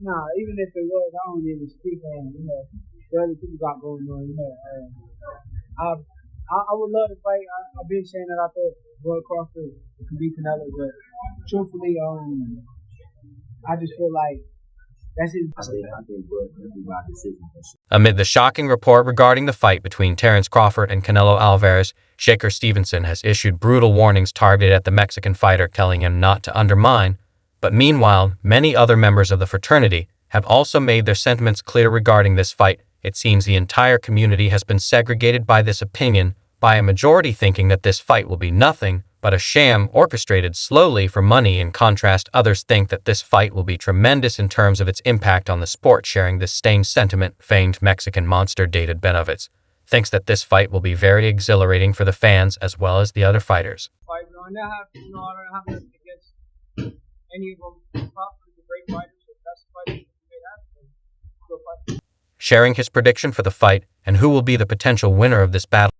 Nah, even if it was, I don't even speak on, the other people got going on, I, I would love to fight. I've been saying that I thought Bud Crawford could beat Canelo, but truthfully, I just feel like that's his. I think Bud could be my decision. Amid the shocking report regarding the fight between Terence Crawford and Canelo Alvarez, Shakur Stevenson has issued brutal warnings targeted at the Mexican fighter, telling him not to undermine. But meanwhile, many other members of the fraternity have also made their sentiments clear regarding this fight. It seems the entire community has been segregated by this opinion, by a majority thinking that this fight will be nothing but a sham orchestrated slowly for money. In contrast, others think that this fight will be tremendous in terms of its impact on the sport. Sharing this same sentiment, famed Mexican monster David Benavides thinks that this fight will be very exhilarating for the fans as well as the other fighters. I don't have nothing against any of them. Crawford is a great fighter, so that's the fight they have. Sharing his prediction for the fight and who will be the potential winner of this battle.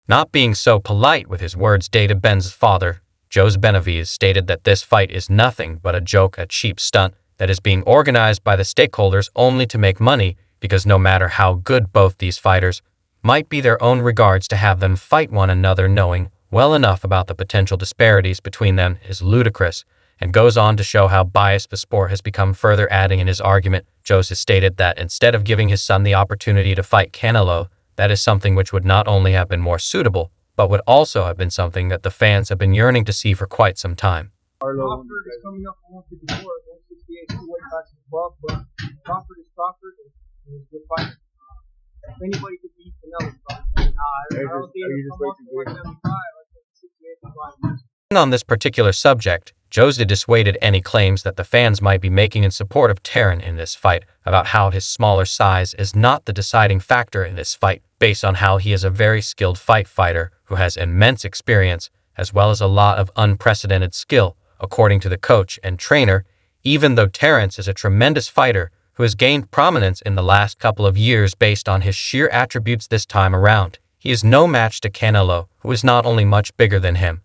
Not being so polite with his words, David Ben's father, Jose Benavides, stated that this fight is nothing but a joke, a cheap stunt that is being organized by the stakeholders only to make money, because no matter how good both these fighters might be, their own regards to have them fight one another knowing well enough about the potential disparities between them is ludicrous, and goes on to show how biased the sport has become. Further adding in his argument, Jose stated that instead of giving his son the opportunity to fight Canelo, that is something which would not only have been more suitable, but would also have been something that the fans have been yearning to see for quite some time. Crawford is coming up on 154, 168, two weight classes above, but Crawford is Crawford, and he's a good fighter. If anybody could beat Canelo, I don't think it'll come up to 175, like 68. On this particular subject, Jose dissuaded any claims that the fans might be making in support of Terence in this fight about how his smaller size is not the deciding factor in this fight, based on how he is a very skilled fighter who has immense experience as well as a lot of unprecedented skill, according to the coach and trainer. Even though Terence is a tremendous fighter who has gained prominence in the last couple of years based on his sheer attributes this time around, he is no match to Canelo, who is not only much bigger than him,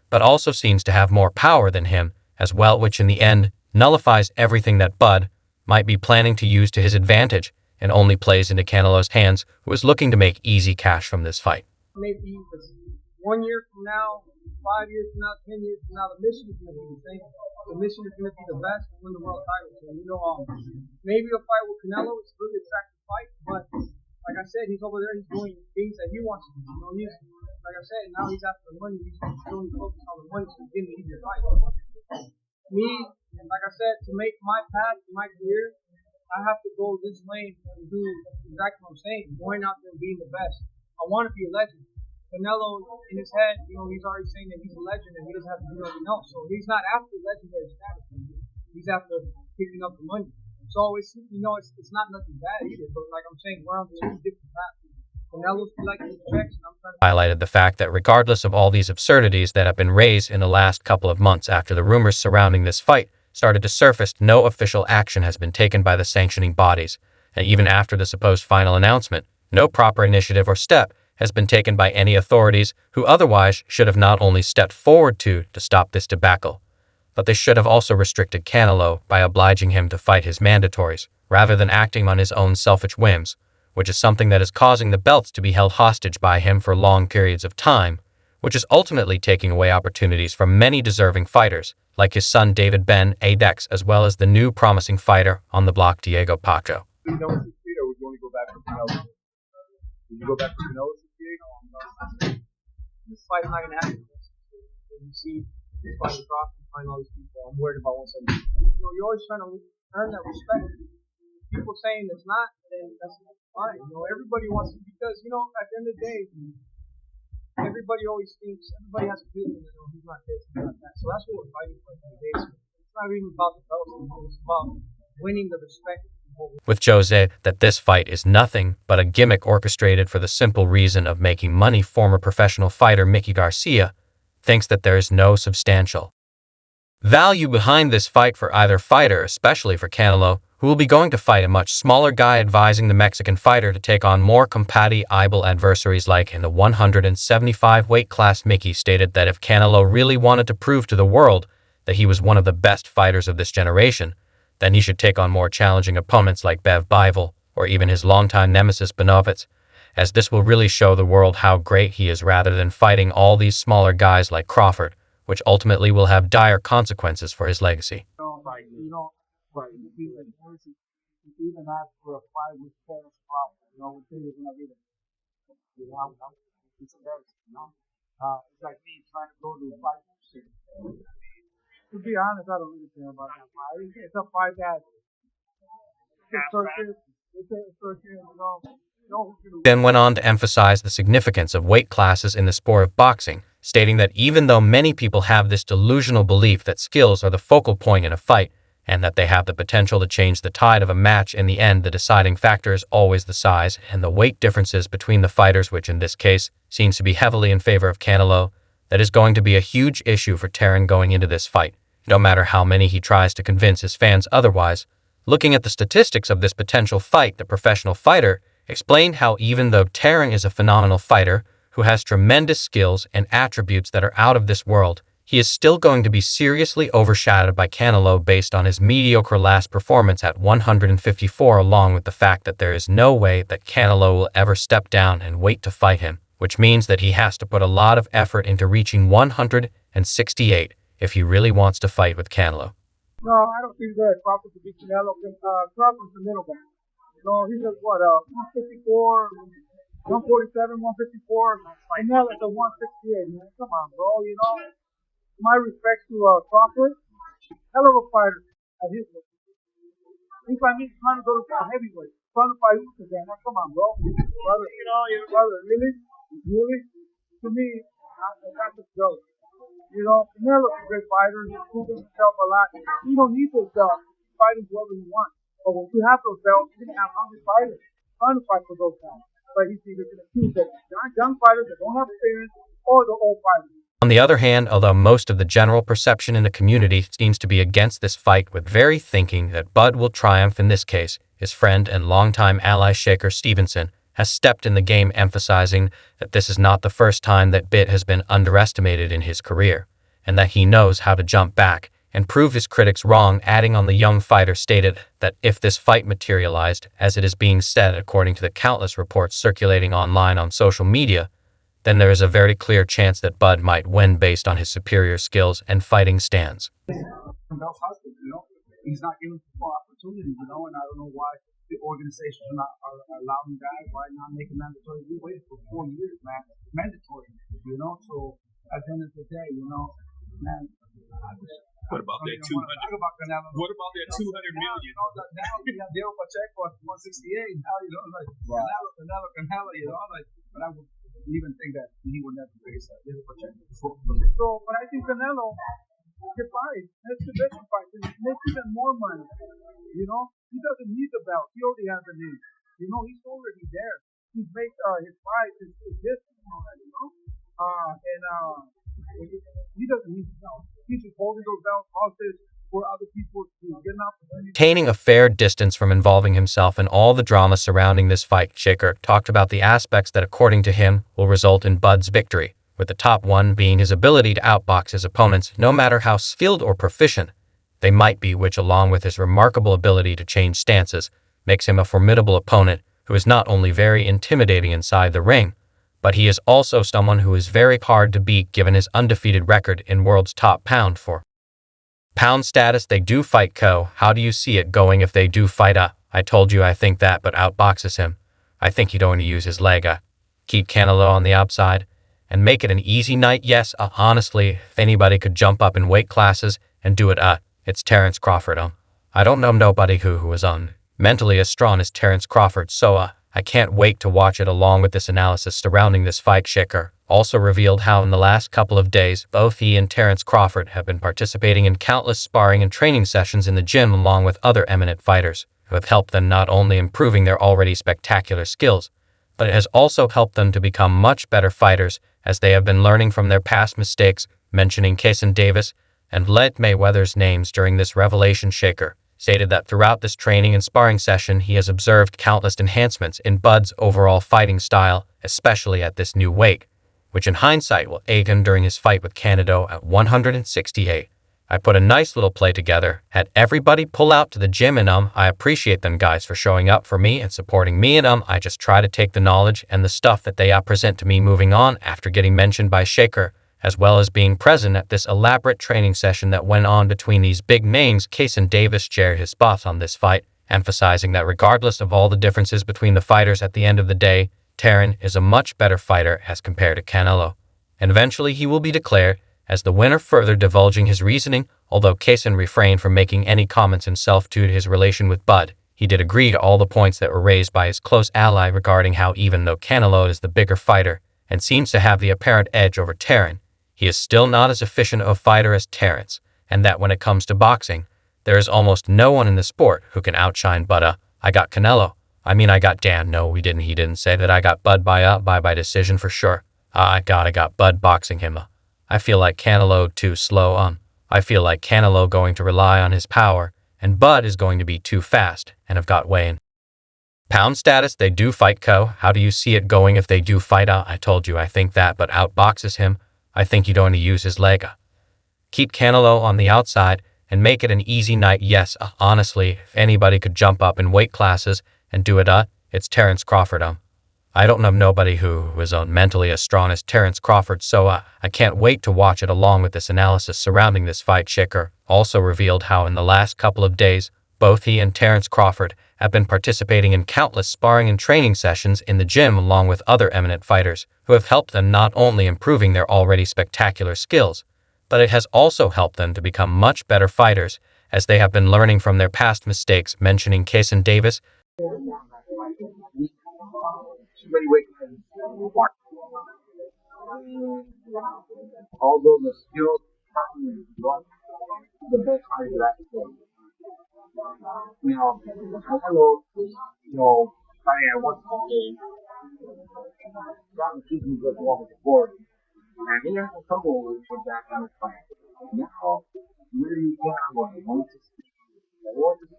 but also seems to have more power than him as well, which in the end nullifies everything that Bud might be planning to use to his advantage, and only plays into Canelo's hands, who is looking to make easy cash from this fight. Maybe 1 year from now, 5 years from now, 10 years from now, the mission is going to be the same. The mission is going to be the best and win the world title. So, maybe a fight with Canelo is a really attractive fight, but like I said, he's over there, he's doing things that he wants to do. Like I said, now he's after the money. He's really focused on the money, so he's getting an easier fight. Me, like I said, to make my path in my career, I have to go this lane and do exactly what I'm saying, going out there and being the best. I want to be a legend. Canelo, in his head, he's already saying that he's a legend and he doesn't have to do anything else. So he's not after legendary status. He's after picking up the money. So it's not nothing bad either. But like I'm saying, we're on two different paths. Highlighted the fact that regardless of all these absurdities that have been raised in the last couple of months after the rumors surrounding this fight started to surface, no official action has been taken by the sanctioning bodies, and even after the supposed final announcement, no proper initiative or step has been taken by any authorities who otherwise should have not only stepped forward to stop this debacle, but they should have also restricted Canelo by obliging him to fight his mandatories, rather than acting on his own selfish whims, which is something that is causing the belts to be held hostage by him for long periods of time, which is ultimately taking away opportunities from many deserving fighters, like his son David Ben Adex, as well as the new promising fighter on the block, Diego Pacho. Would you only go back for Canelo? Would you go back for Canelo 68? This fight is not going to happen. You see this fight with Crawford, find all these people. I'm worried about 170. You're always trying to earn that respect. People saying it's not, then that's fine. Everybody wants to, because, at the end of the day, everybody always thinks, everybody has a feeling, he's not this, he's not that. So that's what we're fighting for today. So it's not even about the belts, it's about winning the respect. With Jose, that this fight is nothing but a gimmick orchestrated for the simple reason of making money. Former professional fighter Mickey Garcia thinks that there is no substantial value behind this fight for either fighter, especially for Canelo, who will be going to fight a much smaller guy, advising the Mexican fighter to take on more compatible adversaries like in the 175 weight class. Mickey stated that if Canelo really wanted to prove to the world that he was one of the best fighters of this generation, then he should take on more challenging opponents like Bev Bivol or even his longtime nemesis Benovitz, as this will really show the world how great he is rather than fighting all these smaller guys like Crawford, which ultimately will have dire consequences for his legacy. Even asked for a fight with Terence Crawford, we think it's gonna be it's embarrassing, it's like me trying to go to a fight. To be honest, I don't really care about that fight. It's a fight that Then went on to emphasize the significance of weight classes in the sport of boxing, stating that even though many people have this delusional belief that skills are the focal point in a fight, and that they have the potential to change the tide of a match, in the end the deciding factor is always the size and the weight differences between the fighters, which in this case seems to be heavily in favor of Canelo. That is going to be a huge issue for Terence going into this fight, no matter how many he tries to convince his fans otherwise. Looking at the statistics of this potential fight, the professional fighter explained how even though Terence is a phenomenal fighter who has tremendous skills and attributes that are out of this world, he is still going to be seriously overshadowed by Canelo based on his mediocre last performance at 154, along with the fact that there is no way that Canelo will ever step down and wait to fight him, which means that he has to put a lot of effort into reaching 168 if he really wants to fight with Canelo. No, I don't think that Crawford could beat Canelo. Crawford's the middle guy. He's at 154, 147, 154. Canelo's at 168, man. Come on, bro. My respect to Crawford, hell of a fighter at his level. He's like me trying to go to heavyweight, trying to fight Usyk again. Now, come on, bro. Brother, really? To me, that's a joke. Canelo's a great fighter. He's proven himself a lot. You don't need this fighting whoever you want. But when you have those belts, you're going to have hungry fighters trying to fight for those belts. But he's either going to choose the young fighters that don't have experience or the old fighters. On the other hand, although most of the general perception in the community seems to be against this fight, with very thinking that Bud will triumph in this case, his friend and longtime ally Shakur Stevenson has stepped in the game, emphasizing that this is not the first time that Bit has been underestimated in his career, and that he knows how to jump back and prove his critics wrong, adding on the young fighter stated that if this fight materialized, as it is being said according to the countless reports circulating online on social media, then there is a very clear chance that Bud might win based on his superior skills and fighting stance. He's not given people opportunities, and I don't know why the organizations are allowing that, why not make it mandatory. We waited for 4 years, man. Mandatory, so at the end of the day, man. What about that 200? What about that 200 million? Now we have Diego Pacheco at 168. Now, Canelo, but I would even think that he would never face Diego Pacheco. But I think Canelo can fight. That's the best fight. He makes even more money. He doesn't need the belt. He already has the name. He's already there. He's made his fight his history already. He doesn't need the belt. He's just holding those belts hostage for other people to get an opportunity. Maintaining a fair distance from involving himself in all the drama surrounding this fight, Shakur talked about the aspects that, according to him, will result in Bud's victory, with the top one being his ability to outbox his opponents, no matter how skilled or proficient they might be, which, along with his remarkable ability to change stances, makes him a formidable opponent who is not only very intimidating inside the ring, but he is also someone who is very hard to beat given his undefeated record in world's top pound-for-pound status. They do fight Co. How do you see it going if they do fight? I told you I think that, but outboxes him. I think he'd only use his leg. Keep Canelo on the outside and make it an easy night. Yes, honestly, if anybody could jump up in weight classes and do it, it's Terence Crawford. I don't know nobody who is mentally as strong as Terence Crawford, so I can't wait to watch it. Along with this analysis surrounding this fight, Shakur also revealed how in the last couple of days, both he and Terence Crawford have been participating in countless sparring and training sessions in the gym along with other eminent fighters who have helped them not only improving their already spectacular skills, but it has also helped them to become much better fighters as they have been learning from their past mistakes, mentioning Kason Davis and Floyd Mayweather's names during this revelation. Shakur stated that throughout this training and sparring session, he has observed countless enhancements in Bud's overall fighting style, especially at this new weight, which in hindsight will aid him during his fight with Canelo at 168. I put a nice little play together, had everybody pull out to the gym, and I appreciate them guys for showing up for me and supporting me, and I just try to take the knowledge and the stuff that they present to me moving on after getting mentioned by Shakur, as well as being present at this elaborate training session that went on between these big names. Kaysen Davis shared his thoughts on this fight, emphasizing that regardless of all the differences between the fighters, at the end of the day, Terence is a much better fighter as compared to Canelo, and eventually he will be declared as the winner, further divulging his reasoning. Although Kaysen refrained from making any comments himself due to his relation with Bud, he did agree to all the points that were raised by his close ally regarding how even though Canelo is the bigger fighter and seems to have the apparent edge over Terence, he is still not as efficient of a fighter as Terence, and that when it comes to boxing, there is almost no one in the sport who can outshine Bud. I got Canelo. I got Dan. No, he didn't say that. I got Bud by decision for sure. I got Bud boxing him. I feel like Canelo too slow. I feel like Canelo going to rely on his power, and Bud is going to be too fast, and have got Wayne. Pound status, they do fight Co. How do you see it going if they do fight? I told you I think that, but outboxes him. I think you don't use his leg. Keep Canelo on the outside and make it an easy night. Yes, honestly, if anybody could jump up in weight classes and do it, it's Terence Crawford. I don't know nobody who is mentally as strong as Terence Crawford, so I can't wait to watch it along with this analysis surrounding this fight. Shakur also revealed how in the last couple of days, both he and Terence Crawford have been participating in countless sparring and training sessions in the gym along with other eminent fighters who have helped them not only improving their already spectacular skills, but it has also helped them to become much better fighters as they have been learning from their past mistakes, mentioning Kaysen Davis. Although the skill is not the best fighter that now, Canelo, I want to say, got to keep him good along the board, and he has some trouble with that kind of fight. Now, really can't want to see 4 to 5,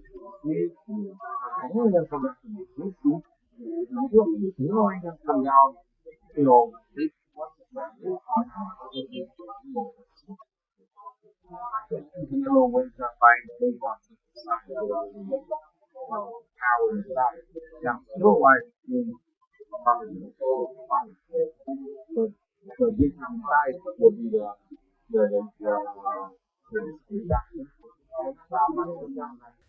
6, I don't even come back to the 60. You know, I can come down, 6 Canelo wins that fight based on power and size. Now, still like but this kind of size will be the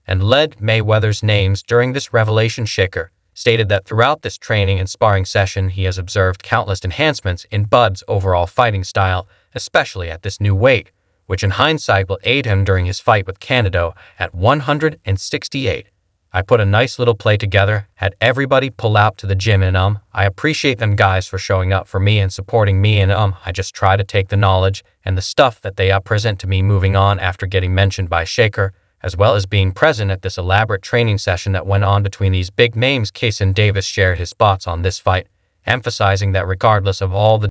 and led Mayweather's names during this revelation. Shakur stated that throughout this training and sparring session, he has observed countless enhancements in Bud's overall fighting style, especially at this new weight, which in hindsight will aid him during his fight with Canelo at 168. I put a nice little play together, had everybody pull out to the gym, and I appreciate them guys for showing up for me and supporting me, and I just try to take the knowledge and the stuff that they present to me moving on after getting mentioned by Shakur, as well as being present at this elaborate training session that went on between these big names. Kaysen Davis shared his thoughts on this fight, emphasizing that regardless of all the